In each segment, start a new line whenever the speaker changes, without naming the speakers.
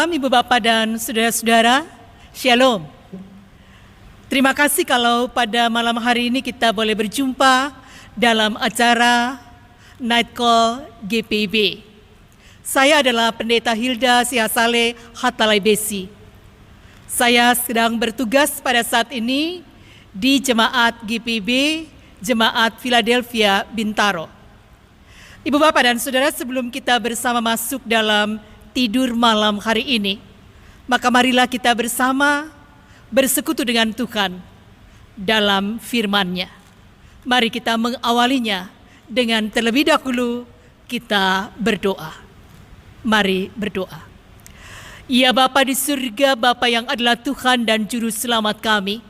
malam Ibu Bapak dan saudara-saudara, Shalom. Terima kasih kalau pada malam hari ini kita boleh berjumpa dalam acara Night Call GPIB. Saya adalah Pendeta Hilda Sihasale Hatalai Besi. Saya sedang bertugas pada saat ini di Jemaat GPIB, Jemaat Philadelphia Bintaro. Ibu Bapak dan Saudara, sebelum kita bersama masuk dalam tidur malam hari ini, maka marilah kita bersama bersekutu dengan Tuhan dalam firman-Nya. Mari kita mengawalinya dengan terlebih dahulu kita berdoa. Mari berdoa. Ya Bapa di surga, Bapa yang adalah Tuhan dan Juru Selamat kami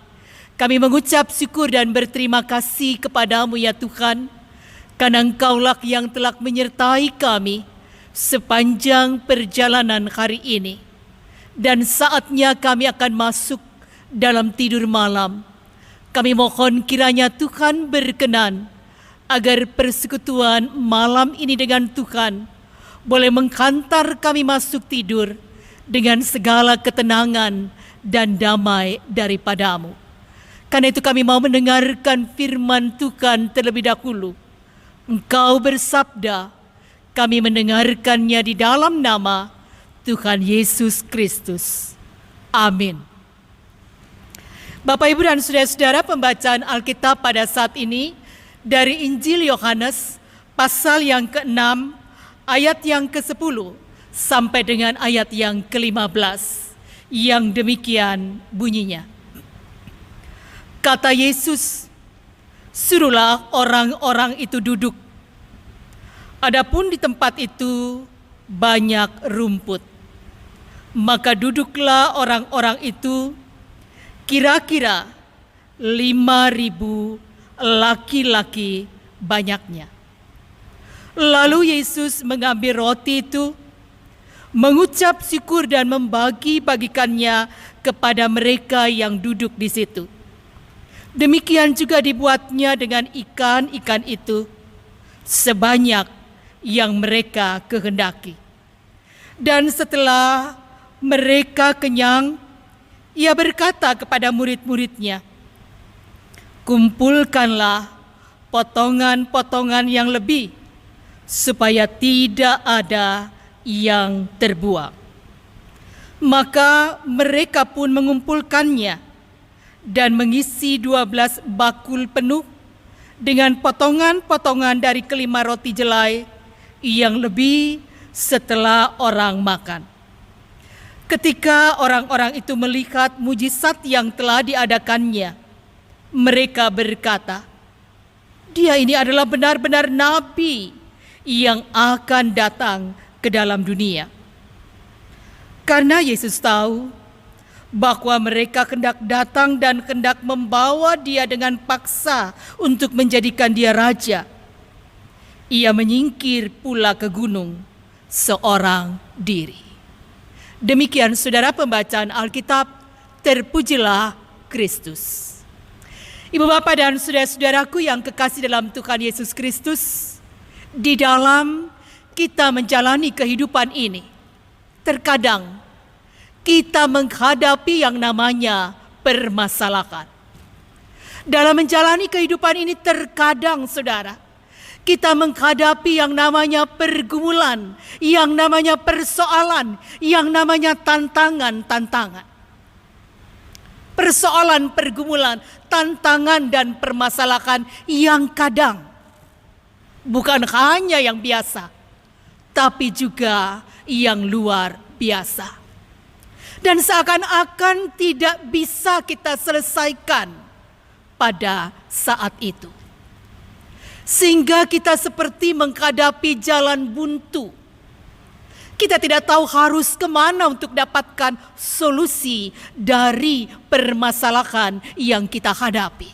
mengucap syukur dan berterima kasih kepadamu ya Tuhan, karena Engkaulah yang telah menyertai kami sepanjang perjalanan hari ini. Dan saatnya kami akan masuk dalam tidur malam. Kami mohon kiranya Tuhan berkenan agar persekutuan malam ini dengan Tuhan boleh menghantar kami masuk tidur dengan segala ketenangan dan damai daripadamu. Karena itu kami mau mendengarkan firman Tuhan terlebih dahulu. Engkau bersabda, kami mendengarkannya di dalam nama Tuhan Yesus Kristus. Amin. Bapak, Ibu, dan saudara-saudara, pembacaan Alkitab pada saat ini dari Injil Yohanes pasal yang ke-6, ayat yang ke-10 sampai dengan ayat yang ke-15, yang demikian bunyinya. Kata Yesus, suruhlah orang-orang itu duduk. Adapun di tempat itu banyak rumput. Maka duduklah orang-orang itu, kira-kira 5.000 laki-laki banyaknya. Lalu Yesus mengambil roti itu, mengucap syukur dan membagi-bagikannya kepada mereka yang duduk di situ. Demikian juga dibuatnya dengan ikan-ikan itu, sebanyak yang mereka kehendaki. Dan setelah mereka kenyang, ia berkata kepada murid-muridnya, kumpulkanlah potongan-potongan yang lebih, supaya tidak ada yang terbuang. Maka mereka pun mengumpulkannya, dan mengisi 12 bakul penuh dengan potongan-potongan dari kelima roti jelai yang lebih setelah orang makan. Ketika orang-orang itu melihat mujizat yang telah diadakannya, mereka berkata, dia ini adalah benar-benar nabi yang akan datang ke dalam dunia. Karena Yesus tahu bahwa mereka hendak datang dan hendak membawa dia dengan paksa untuk menjadikan dia raja, ia menyingkir pula ke gunung seorang diri. Demikian saudara pembacaan Alkitab, terpujilah Kristus. Ibu Bapak dan saudara-saudaraku yang kekasih dalam Tuhan Yesus Kristus, di dalam kita menjalani kehidupan ini, terkadang kita menghadapi yang namanya permasalahan. Dalam menjalani kehidupan ini terkadang saudara, kita menghadapi yang namanya pergumulan, yang namanya persoalan, yang namanya tantangan-tantangan. Persoalan, pergumulan, tantangan dan permasalahan yang kadang bukan hanya yang biasa, tapi juga yang luar biasa. Dan seakan-akan tidak bisa kita selesaikan pada saat itu. Sehingga kita seperti menghadapi jalan buntu. Kita tidak tahu harus kemana untuk dapatkan solusi dari permasalahan yang kita hadapi.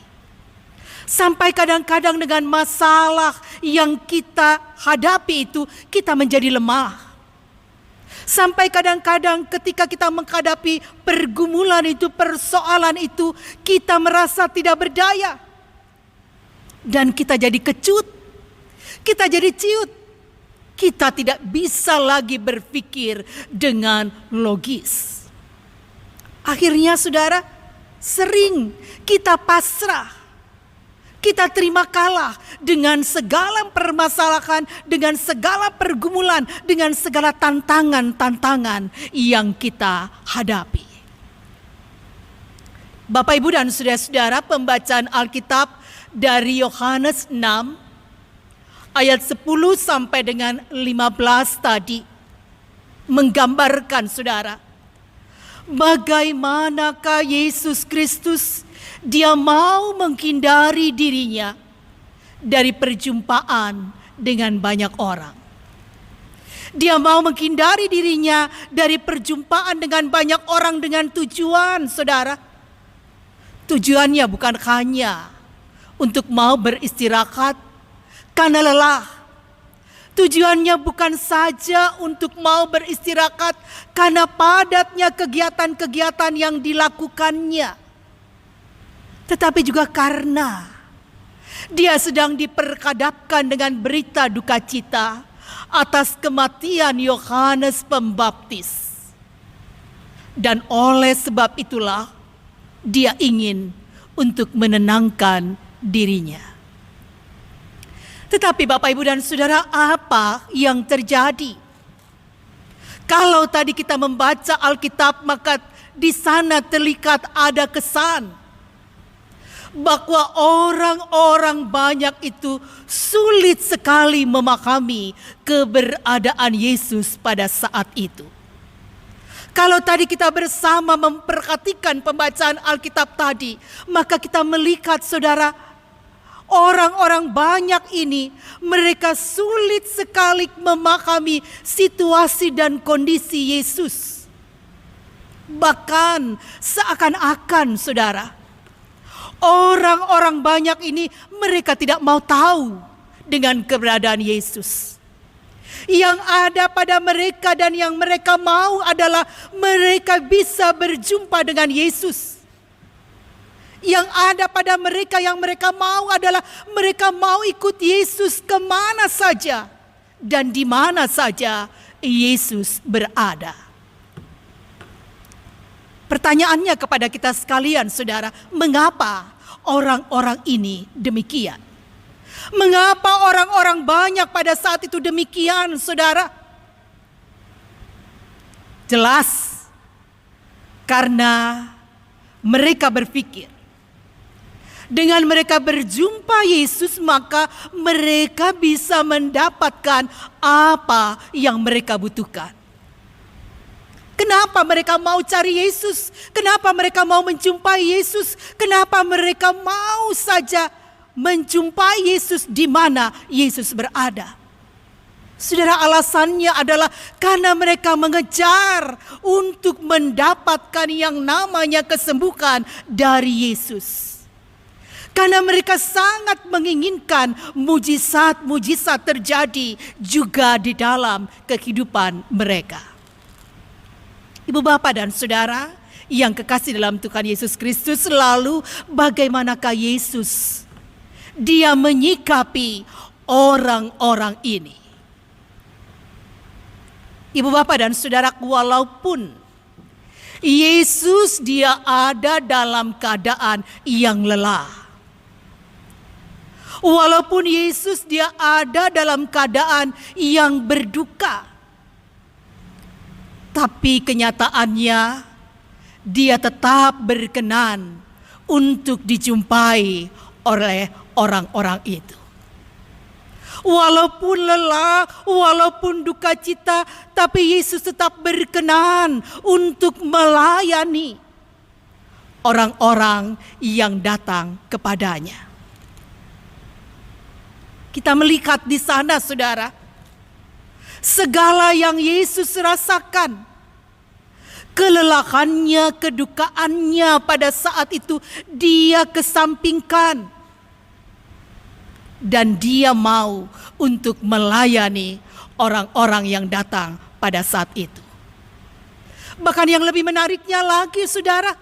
Sampai kadang-kadang dengan masalah yang kita hadapi itu, kita menjadi lemah. Sampai kadang-kadang ketika kita menghadapi pergumulan itu, persoalan itu, kita merasa tidak berdaya. Dan kita jadi kecut, kita jadi ciut. Kita tidak bisa lagi berpikir dengan logis. Akhirnya saudara, sering kita pasrah. Kita terima kalah dengan segala permasalahan, dengan segala pergumulan, dengan segala tantangan-tantangan yang kita hadapi. Bapak, Ibu, dan saudara-saudara, pembacaan Alkitab dari Yohanes 6 ayat 10 sampai dengan 15 tadi menggambarkan saudara, bagaimanakah Yesus Kristus dia mau menghindari dirinya dari perjumpaan dengan banyak orang. Dia mau menghindari dirinya dari perjumpaan dengan banyak orang dengan tujuan, saudara. Tujuannya bukan hanya untuk mau beristirahat karena lelah. Tujuannya bukan saja untuk mau beristirahat karena padatnya kegiatan-kegiatan yang dilakukannya, tetapi juga karena dia sedang diperhadapkan dengan berita duka cita atas kematian Yohanes Pembaptis. Dan oleh sebab itulah dia ingin untuk menenangkan dirinya. Tetapi Bapak, Ibu, dan saudara, apa yang terjadi? Kalau tadi kita membaca Alkitab, maka di sana terlihat ada kesan bahwa orang-orang banyak itu sulit sekali memahami keberadaan Yesus pada saat itu. Kalau tadi kita bersama memperhatikan pembacaan Alkitab tadi, maka kita melihat saudara, orang-orang banyak ini mereka sulit sekali memahami situasi dan kondisi Yesus. Bahkan seakan-akan saudara, orang-orang banyak ini mereka tidak mau tahu dengan keberadaan Yesus. Yang ada pada mereka dan yang mereka mau adalah mereka bisa berjumpa dengan Yesus. Yang ada pada mereka yang mereka mau adalah mereka mau ikut Yesus kemana saja dan di mana saja Yesus berada. Pertanyaannya kepada kita sekalian, saudara, mengapa orang-orang ini demikian? Mengapa orang-orang banyak pada saat itu demikian, saudara? Jelas, karena mereka berpikir dengan mereka berjumpa Yesus maka mereka bisa mendapatkan apa yang mereka butuhkan. Kenapa mereka mau cari Yesus? Kenapa mereka mau menjumpai Yesus? Kenapa mereka mau saja menjumpai Yesus di mana Yesus berada? Saudara, alasannya adalah karena mereka mengejar untuk mendapatkan yang namanya kesembuhan dari Yesus. Karena mereka sangat menginginkan mujizat-mujizat terjadi juga di dalam kehidupan mereka. Ibu, bapak, dan saudara yang kekasih dalam Tuhan Yesus Kristus, lalu bagaimanakah Yesus dia menyikapi orang-orang ini? Ibu, bapak, dan saudara, walaupun Yesus dia ada dalam keadaan yang lelah, walaupun Yesus dia ada dalam keadaan yang berduka, tapi kenyataannya dia tetap berkenan untuk dijumpai oleh orang-orang itu. Walaupun lelah, walaupun duka cita, tapi Yesus tetap berkenan untuk melayani orang-orang yang datang kepadanya. Kita melihat di sana, saudara, segala yang Yesus rasakan, kelelahannya, kedukaannya pada saat itu dia kesampingkan. Dan dia mau untuk melayani orang-orang yang datang pada saat itu. Bahkan yang lebih menariknya lagi, saudara,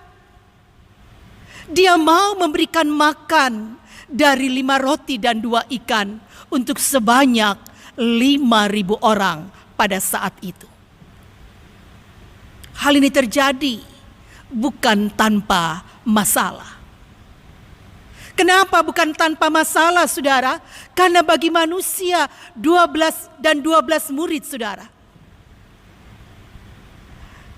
dia mau memberikan makan dari 5 roti dan 2 ikan untuk sebanyak 5.000 orang pada saat itu. Hal ini terjadi bukan tanpa masalah. Kenapa bukan tanpa masalah, saudara? Karena bagi manusia 12 murid, saudara.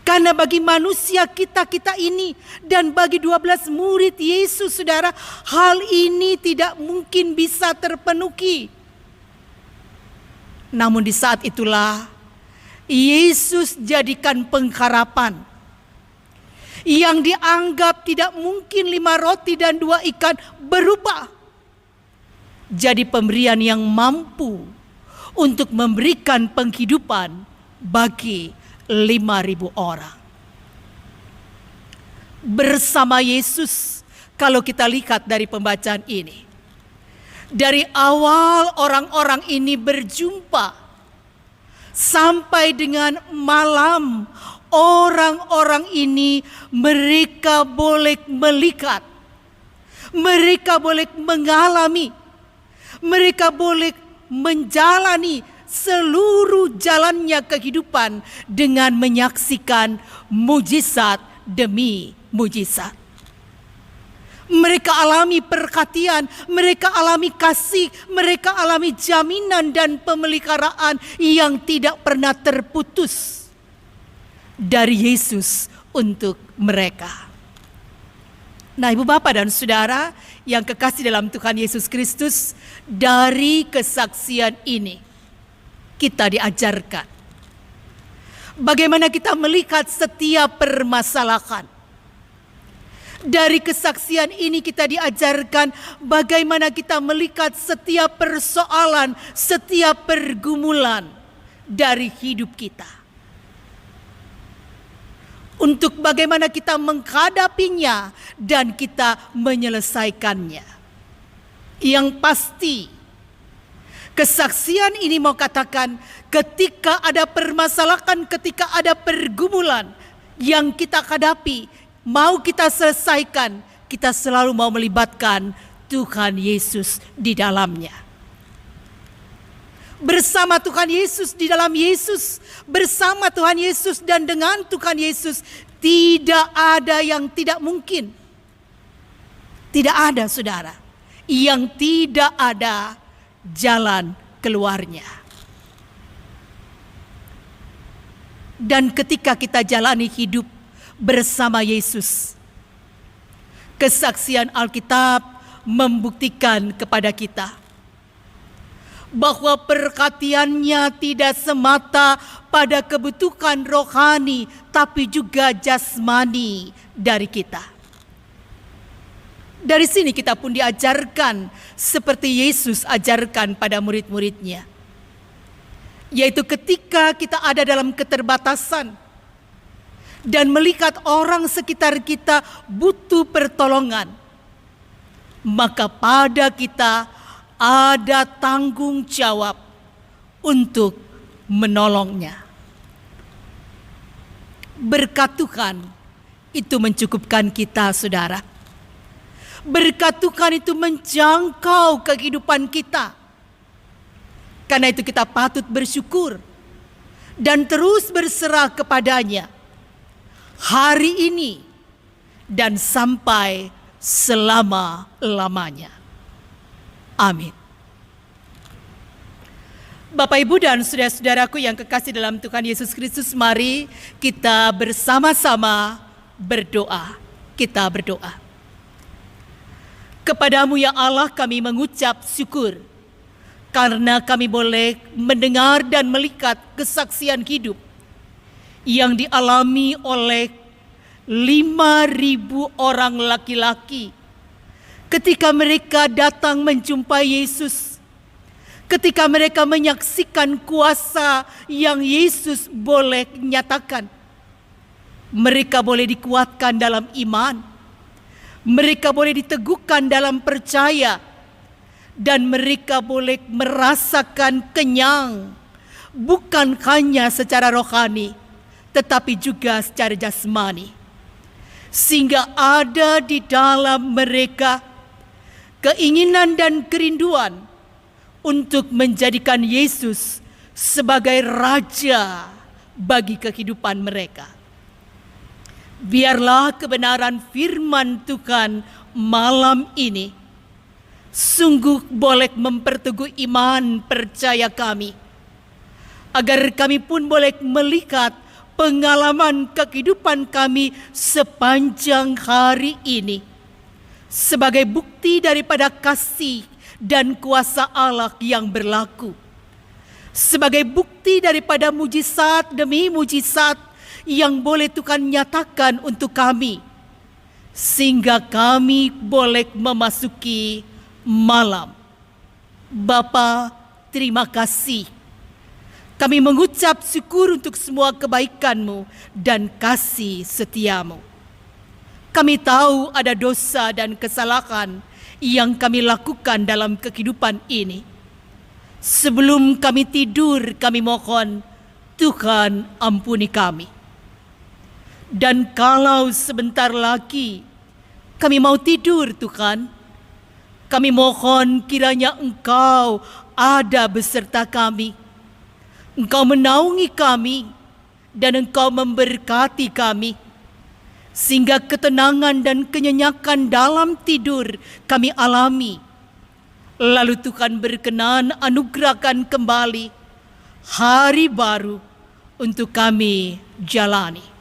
Karena bagi manusia kita ini dan bagi 12 murid Yesus, saudara, hal ini tidak mungkin bisa terpenuhi. Namun di saat itulah Yesus jadikan pengharapan yang dianggap tidak mungkin 5 roti dan 2 ikan berubah jadi pemberian yang mampu untuk memberikan penghidupan bagi 5.000 orang. Bersama Yesus, kalau kita lihat dari pembacaan ini, dari awal orang-orang ini berjumpa sampai dengan malam, orang-orang ini mereka boleh melihat, mereka boleh mengalami, mereka boleh menjalani seluruh jalannya kehidupan dengan menyaksikan mujizat demi mujizat. Mereka alami perhatian, mereka alami kasih, mereka alami jaminan dan pemeliharaan yang tidak pernah terputus dari Yesus untuk mereka. Nah, Ibu Bapak dan Saudara yang kekasih dalam Tuhan Yesus Kristus, dari kesaksian ini kita diajarkan bagaimana kita melihat setiap permasalahan. Dari kesaksian ini kita diajarkan bagaimana kita melihat setiap persoalan, setiap pergumulan dari hidup kita. Untuk bagaimana kita menghadapinya dan kita menyelesaikannya. Yang pasti, kesaksian ini mau katakan ketika ada permasalahan, ketika ada pergumulan yang kita hadapi, mau kita selesaikan, kita selalu mau melibatkan Tuhan Yesus di dalamnya. Bersama Tuhan Yesus, di dalam Yesus, bersama Tuhan Yesus dan dengan Tuhan Yesus, tidak ada yang tidak mungkin. Tidak ada, saudara, yang tidak ada jalan keluarnya. Dan ketika kita jalani hidup bersama Yesus, kesaksian Alkitab membuktikan kepada kita bahwa perhatiannya tidak semata pada kebutuhan rohani, tapi juga jasmani dari kita. Dari sini kita pun diajarkan seperti Yesus ajarkan pada murid-muridnya, yaitu ketika kita ada dalam keterbatasan dan melihat orang sekitar kita butuh pertolongan, maka pada kita ada tanggung jawab untuk menolongnya. Berkat Tuhan itu mencukupkan kita, saudara. Berkat Tuhan itu menjangkau kehidupan kita. Karena itu kita patut bersyukur dan terus berserah kepadanya hari ini dan sampai selama-lamanya. Amin. Bapak, Ibu, dan saudara-saudaraku yang kekasih dalam Tuhan Yesus Kristus, mari kita bersama-sama berdoa. Kita berdoa. Kepadamu ya Allah kami mengucap syukur karena kami boleh mendengar dan melihat kesaksian hidup yang dialami oleh 5.000 orang laki-laki ketika mereka datang menjumpai Yesus, ketika mereka menyaksikan kuasa yang Yesus boleh nyatakan. Mereka boleh dikuatkan dalam iman, mereka boleh diteguhkan dalam percaya, dan mereka boleh merasakan kenyang, bukan hanya secara rohani, tetapi juga secara jasmani. Sehingga ada di dalam mereka keinginan dan kerinduan untuk menjadikan Yesus sebagai Raja bagi kehidupan mereka. Biarlah kebenaran firman Tuhan malam ini sungguh boleh memperteguh iman percaya kami, agar kami pun boleh melihat pengalaman kehidupan kami sepanjang hari ini sebagai bukti daripada kasih dan kuasa Allah yang berlaku, sebagai bukti daripada mujizat demi mujizat yang boleh Tuhan nyatakan untuk kami, sehingga kami boleh memasuki malam. Bapa, terima kasih. Kami mengucap syukur untuk semua kebaikan-Mu dan kasih setia-Mu. Kami tahu ada dosa dan kesalahan yang kami lakukan dalam kehidupan ini. Sebelum kami tidur, kami mohon Tuhan ampuni kami. Dan kalau sebentar lagi kami mau tidur, Tuhan, kami mohon kiranya Engkau ada beserta kami. Engkau menaungi kami dan Engkau memberkati kami, sehingga ketenangan dan kenyenyakan dalam tidur kami alami. Lalu Tuhan berkenan anugerahkan kembali hari baru untuk kami jalani.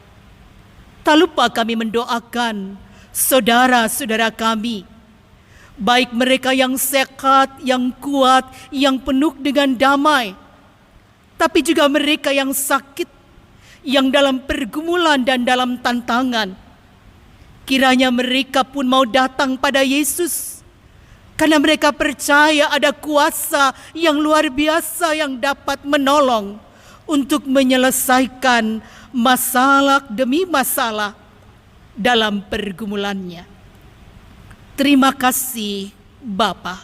Tak lupa kami mendoakan saudara-saudara kami, baik mereka yang sehat, yang kuat, yang penuh dengan damai, tapi juga mereka yang sakit, yang dalam pergumulan dan dalam tantangan. Kiranya mereka pun mau datang pada Yesus, karena mereka percaya ada kuasa yang luar biasa yang dapat menolong untuk menyelesaikan masalah demi masalah dalam pergumulannya. Terima kasih Bapa.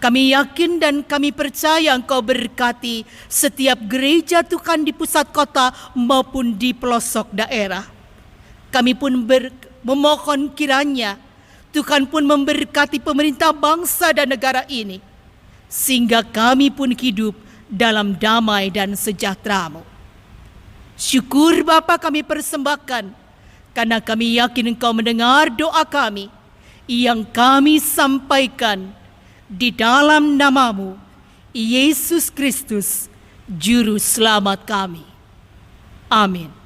Kami yakin dan kami percaya Engkau berkati setiap gereja Tuhan di pusat kota maupun di pelosok daerah. Kami pun memohon kiranya Tuhan pun memberkati pemerintah bangsa dan negara ini, sehingga kami pun hidup dalam damai dan sejahtera-Mu. Syukur Bapa kami persembahkan, karena kami yakin Engkau mendengar doa kami yang kami sampaikan di dalam nama-Mu, Yesus Kristus, Juru Selamat kami. Amin.